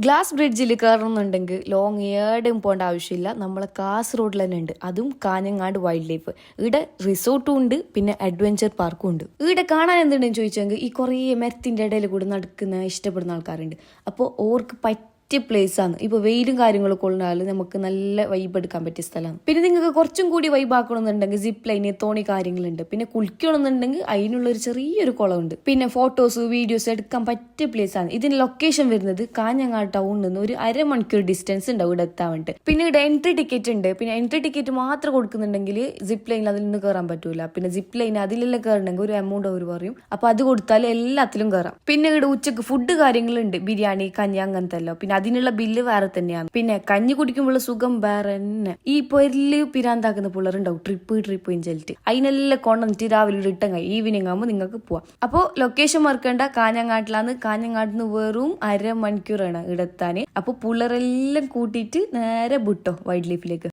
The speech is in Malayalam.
ഗ്ലാസ് ബ്രിഡ്ജിൽ കയറണമെന്നുണ്ടെങ്കിൽ ലോങ് ഏടെയും പോകേണ്ട ആവശ്യമില്ല. നമ്മളെ കാസർഗോഡിൽ തന്നെ ഉണ്ട്, അതും കാഞ്ഞങ്ങാട് വൈൽഡ് ലൈഫ്. ഇവിടെ റിസോർട്ടും ഉണ്ട്, പിന്നെ അഡ്വഞ്ചർ പാർക്കും ഉണ്ട്. ഇവിടെ കാണാൻ എന്തുണ്ടെന്ന് ചോദിച്ചെങ്കിൽ ഈ കുറേ മരത്തിന്റെ ഇടയിൽ കൂടെ നടക്കുന്ന ഇഷ്ടപ്പെടുന്ന ആൾക്കാരുണ്ട്. അപ്പോൾ ഓർക്ക് പറ്റിയ പ്ലേസ് ആണ്. ഇപ്പൊ വെയിലും കാര്യങ്ങളൊക്കെ ഉള്ളാലും നമുക്ക് നല്ല വൈബ് എടുക്കാൻ പറ്റിയ സ്ഥലമാണ്. പിന്നെ നിങ്ങൾക്ക് കുറച്ചും കൂടി വൈബ് ആക്കണമെന്നുണ്ടെങ്കിൽ സിപ്പ് ലൈന്, തോണി കാര്യങ്ങളുണ്ട്. പിന്നെ കുളിക്കണമെന്നുണ്ടെങ്കിൽ അതിനുള്ള ഒരു ചെറിയൊരു കുളമുണ്ട്. പിന്നെ ഫോട്ടോസ് വീഡിയോസ് എടുക്കാൻ പറ്റിയ പ്ലേസ് ആണ്. ഇതിന്റെ ലൊക്കേഷൻ വരുന്നത് കാഞ്ഞങ്ങാട് ടൗണിൽ നിന്ന് ഒരു അരമണിക്കൂർ ഡിസ്റ്റൻസ് ഉണ്ടാവും ഇവിടെ എത്താൻ വേണ്ടി. പിന്നെ ഇവിടെ എൻട്രി ടിക്കറ്റ് ഉണ്ട്. പിന്നെ എൻട്രി ടിക്കറ്റ് മാത്രം കൊടുക്കുന്നുണ്ടെങ്കിൽ സിപ്പ് ലൈനിൽ അതിൽ നിന്ന് കയറാൻ പറ്റൂല. പിന്നെ സിപ്പ് ലൈൻ അതിലെല്ലാം കയറണമെങ്കിൽ ഒരു എമൗണ്ട് അവർ പറയും. അപ്പൊ അത് കൊടുത്താൽ എല്ലാത്തിലും കയറാം. പിന്നെ ഇവിടെ ഉച്ചക്ക് ഫുഡ് കാര്യങ്ങളുണ്ട്, ബിരിയാണി, കഞ്ഞി, അങ്ങനത്തെ എല്ലാം. പിന്നെ അതിനുള്ള ബില്ല് വേറെ തന്നെയാണ്. പിന്നെ കഞ്ഞി കുടിക്കുമ്പോൾ സുഖം വേറെ തന്നെ. ഈ പൊരില് പിരാന്താക്കുന്ന പിള്ളേരുണ്ടാവും, ട്രിപ്പ് ഇഞ്ചലിട്ട് അതിനെല്ലാം കൊണ്ടിട്ട് രാവിലെ റിട്ടേൺ ഈവനിങ് ആകുമ്പോൾ നിങ്ങൾക്ക് പോവാം. അപ്പോൾ ലൊക്കേഷൻ മറക്കേണ്ട, കാഞ്ഞങ്ങാട്ടിലാണ്. കാഞ്ഞങ്ങാട്ടിന്ന് വെറും അരമണിക്കൂറാണ് ഇവിടെ എത്താൻ. അപ്പോൾ പിള്ളേരെല്ലാം കൂട്ടിയിട്ട് നേരെ വിട്ടോ വൈൽഡ് ലൈഫിലേക്ക്.